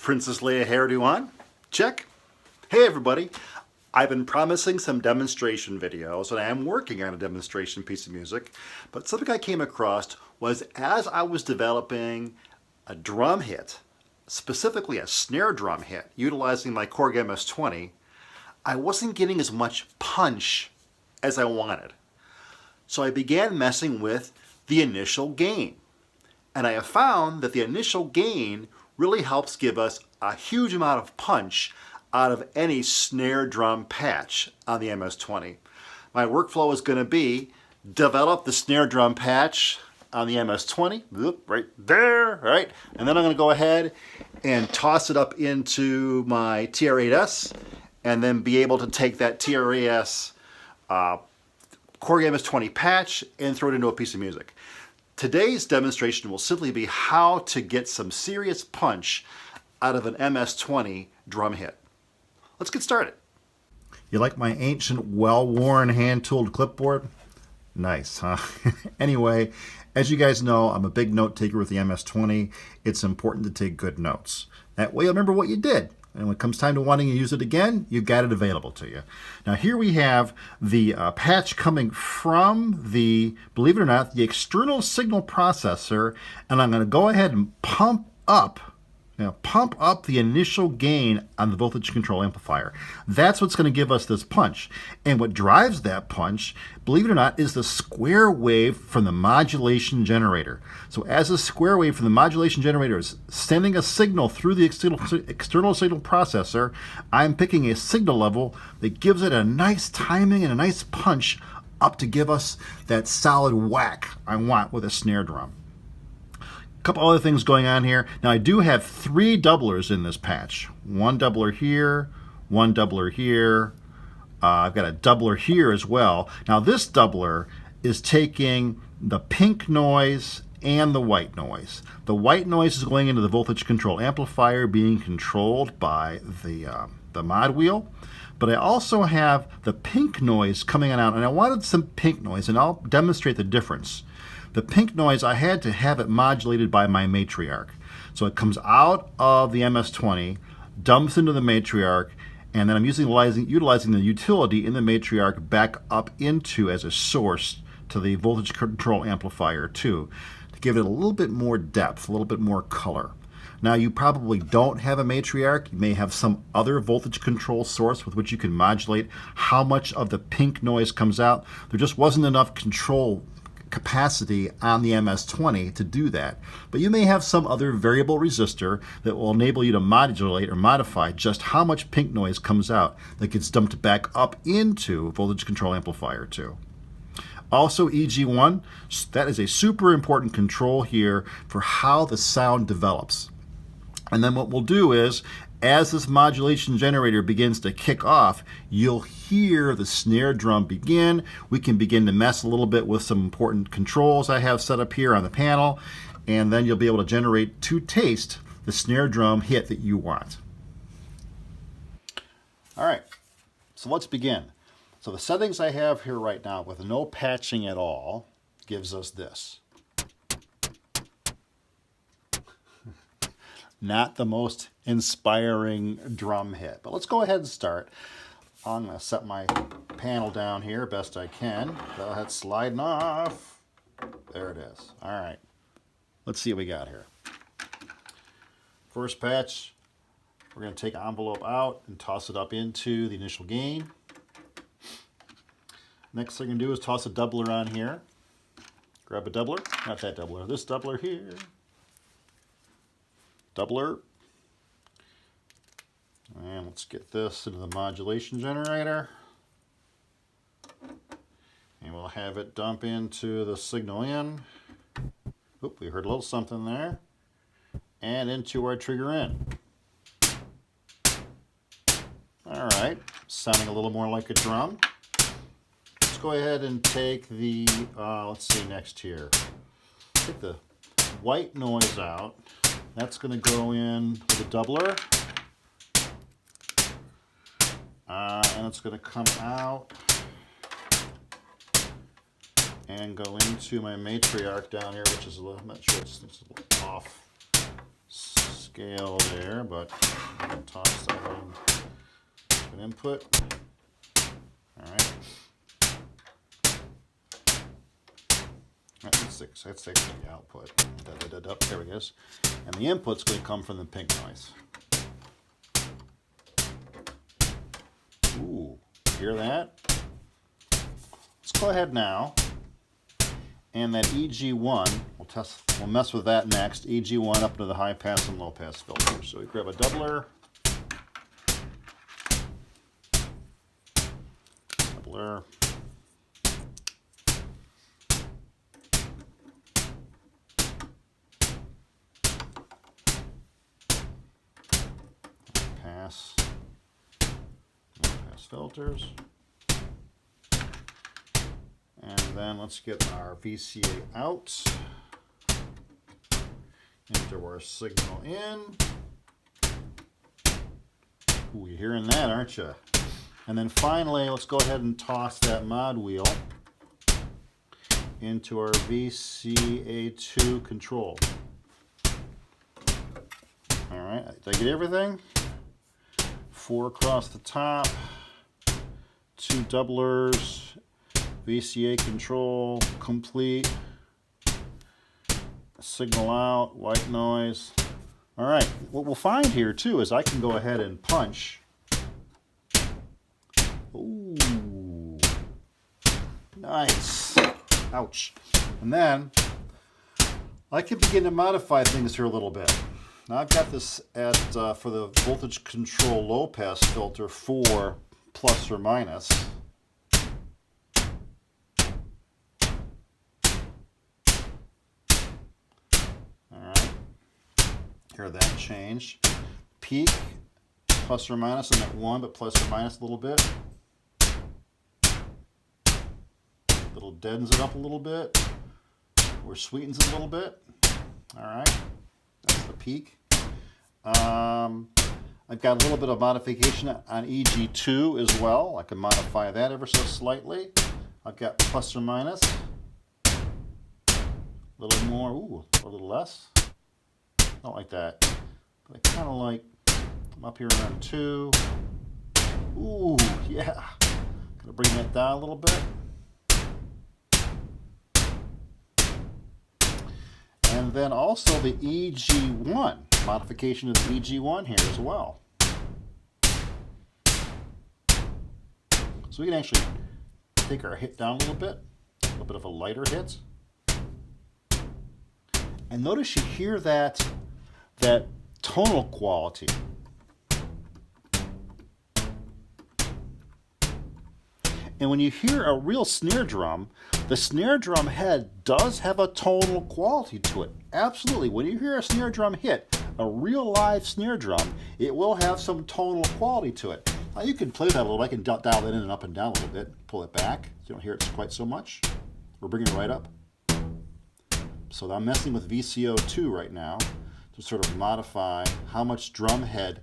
Princess Leia hairdo on? Check. Hey everybody, I've been promising some demonstration videos and I am working on a demonstration piece of music, but something I came across was as I was developing a drum hit, specifically a snare drum hit, utilizing my Korg MS-20, I wasn't getting as much punch as I wanted. So I began messing with the initial gain. And I have found that the initial gain really helps give us a huge amount of punch out of any snare drum patch on the MS-20. My workflow is going to be develop the snare drum patch on the MS-20, right there, right? And then I'm going to go ahead and toss it up into my TR-8S and then be able to take that TR-8S Korg MS-20 patch and throw it into a piece of music. Today's demonstration will simply be how to get some serious punch out of an MS-20 drum hit. Let's get started. You like my ancient, well-worn, hand-tooled clipboard? Nice, huh? Anyway, as you guys know, I'm a big note taker with the MS-20. It's important to take good notes. That way you'll remember what you did. And when it comes time to wanting to use it again, you've got it available to you. Now here we have the patch coming from the, believe it or not, the external signal processor, and I'm going to go ahead and pump up the initial gain on the voltage control amplifier. That's what's going to give us this punch. And what drives that punch, believe it or not, is the square wave from the modulation generator. So as the square wave from the modulation generator is sending a signal through the external signal processor, I'm picking a signal level that gives it a nice timing and a nice punch up to give us that solid whack I want with a snare drum. Couple other things going on here. Now I do have 3 doublers in this patch. One doubler here, one doubler here. I've got a doubler here as well. Now this doubler is taking the pink noise and the white noise. The white noise is going into the voltage control amplifier being controlled by the mod wheel. But I also have the pink noise coming on out, and I wanted some pink noise, and I'll demonstrate the difference. The pink noise, I had to have it modulated by my matriarch. So it comes out of the MS-20, dumps into the matriarch, and then I'm utilizing the utility in the matriarch back up into as a source to the voltage control amplifier too, to give it a little bit more depth, a little bit more color. Now you probably don't have a matriarch. You may have some other voltage control source with which you can modulate how much of the pink noise comes out. There just wasn't enough control capacity on the MS-20 to do that. But you may have some other variable resistor that will enable you to modulate or modify just how much pink noise comes out that gets dumped back up into voltage control amplifier too. Also EG1, that is a super important control here for how the sound develops. And then what we'll do is, as this modulation generator begins to kick off, you'll hear the snare drum begin. We can begin to mess a little bit with some important controls I have set up here on the panel, and then you'll be able to taste the snare drum hit that you want. All right, so let's begin. So the settings I have here right now with no patching at all gives us this. Not the most inspiring drum hit, but let's go ahead and start. I'm going to set my panel down here best I can. Go ahead, sliding off. There it is. All right, let's see what we got here. First patch, we're going to take an envelope out and toss it up into the initial gain. Next thing I'm going to do is toss a doubler on here. Grab a doubler, not that doubler, this doubler here. Doubler. And let's get this into the modulation generator. And we'll have it dump into the signal in. Oop, we heard a little something there. And into our trigger in. All right, sounding a little more like a drum. Let's go ahead and take the, let's see next here. Take the white noise out. That's going to go in with a doubler. And it's going to come out and go into my matriarch down here, which is a little, I'm not sure it's a little off scale there, but I'm going to toss that an input. All right. Let's take the output. There it is. And the input's going to come from the pink noise. Ooh, hear that? Let's go ahead now. And that EG1, we'll mess with that next. EG1 up into the high pass and low pass filter. So we grab a doubler. Pass. Low pass filters. And then let's get our VCA out into our signal in. Ooh, you're hearing that, aren't you? And then finally, let's go ahead and toss that mod wheel into our VCA2 control. All right, did I get everything? 4 across the top, 2 doublers, VCA control complete, signal out, white noise. All right, what we'll find here too is I can go ahead and punch. Ooh, nice. Ouch. And then I can begin to modify things here a little bit. Now I've got this at for the voltage control low pass filter 4 plus or minus. Hear that change. Peak, plus or minus, I'm at 1, but plus or minus a little bit. Little deadens it up a little bit, or sweetens it a little bit. All right, that's the peak. I've got a little bit of modification on EG2 as well. I can modify that ever so slightly. I've got plus or minus, a little more, ooh, a little less. Not like that, but I kind of like, I'm up here around 2. Ooh, yeah. Gonna bring that down a little bit. And then also the EG1, modification of the EG1 here as well. So we can actually take our hit down a little bit of a lighter hit. And notice you hear that tonal quality. And when you hear a real snare drum, the snare drum head does have a tonal quality to it. Absolutely. When you hear a snare drum hit, a real live snare drum, it will have some tonal quality to it. Now you can play that a little bit. I can dial it in and up and down a little bit, pull it back so you don't hear it quite so much, or bring it right up. So I'm messing with VCO2 right now to sort of modify how much drum head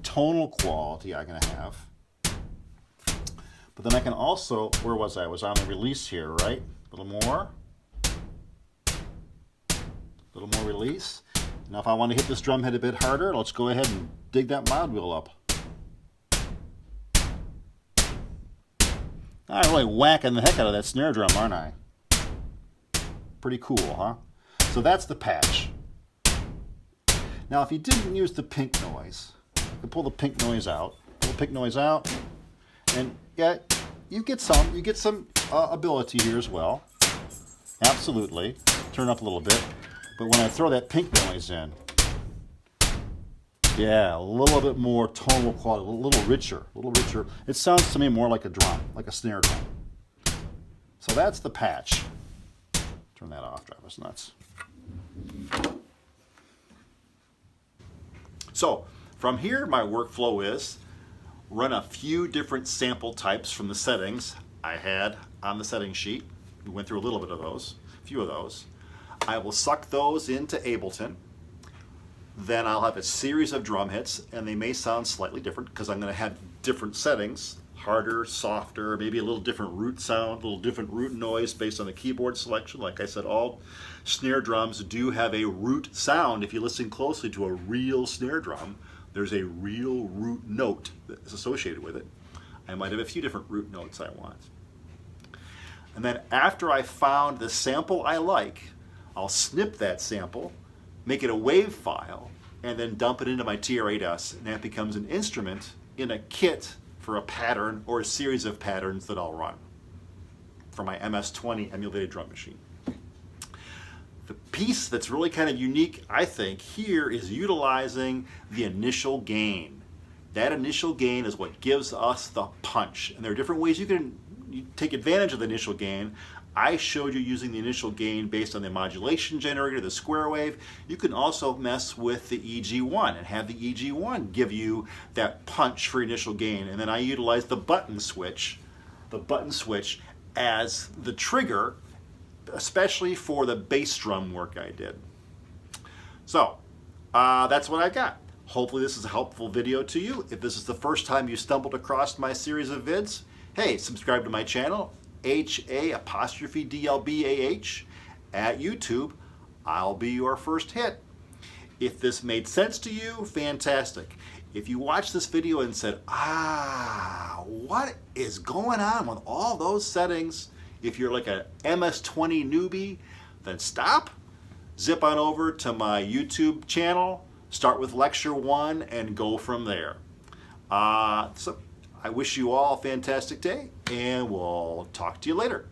tonal quality I'm going to have. But then I can also, where was I? I was on the release here, right? A little more. A little more release. Now if I want to hit this drum head a bit harder, let's go ahead and dig that mod wheel up. I'm really whacking the heck out of that snare drum, aren't I? Pretty cool, huh? So that's the patch. Now, if you didn't use the pink noise, you can pull the pink noise out. Pull the pink noise out, and yeah, you get some ability here as well. Absolutely. Turn up a little bit. But when I throw that pink noise in, yeah, a little bit more tonal quality, a little richer. It sounds to me more like a drum, like a snare drum. So that's the patch. Turn that off, drive us nuts. So from here, my workflow is run a few different sample types from the settings I had on the setting sheet. We went through a little bit of those, a few of those. I will suck those into Ableton. Then I'll have a series of drum hits, and they may sound slightly different because I'm going to have different settings, harder, softer, maybe a little different root sound, a little different root noise based on the keyboard selection. Like I said, all snare drums do have a root sound. If you listen closely to a real snare drum, there's a real root note that is associated with it. I might have a few different root notes I want. And then after I found the sample I like, I'll snip that sample, make it a wave file, and then dump it into my TR-8S, and that becomes an instrument in a kit for a pattern or a series of patterns that I'll run for my MS-20 emulated drum machine. The piece that's really kind of unique, I think, here is utilizing the initial gain. That initial gain is what gives us the punch. And there are different ways you can take advantage of the initial gain. I showed you using the initial gain based on the modulation generator, the square wave. You can also mess with the EG1 and have the EG1 give you that punch for initial gain. And then I utilize the button switch as the trigger, especially for the bass drum work I did. So that's what I got. Hopefully this is a helpful video to you. If this is the first time you stumbled across my series of vids, hey, subscribe to my channel, HA''DLBAH at YouTube. I'll be your first hit. If this made sense to you, fantastic. If you watched this video and said, what is going on with all those settings? If you're like a MS-20 newbie, then stop, zip on over to my YouTube channel, start with lecture 1 and go from there. So I wish you all a fantastic day, and we'll talk to you later.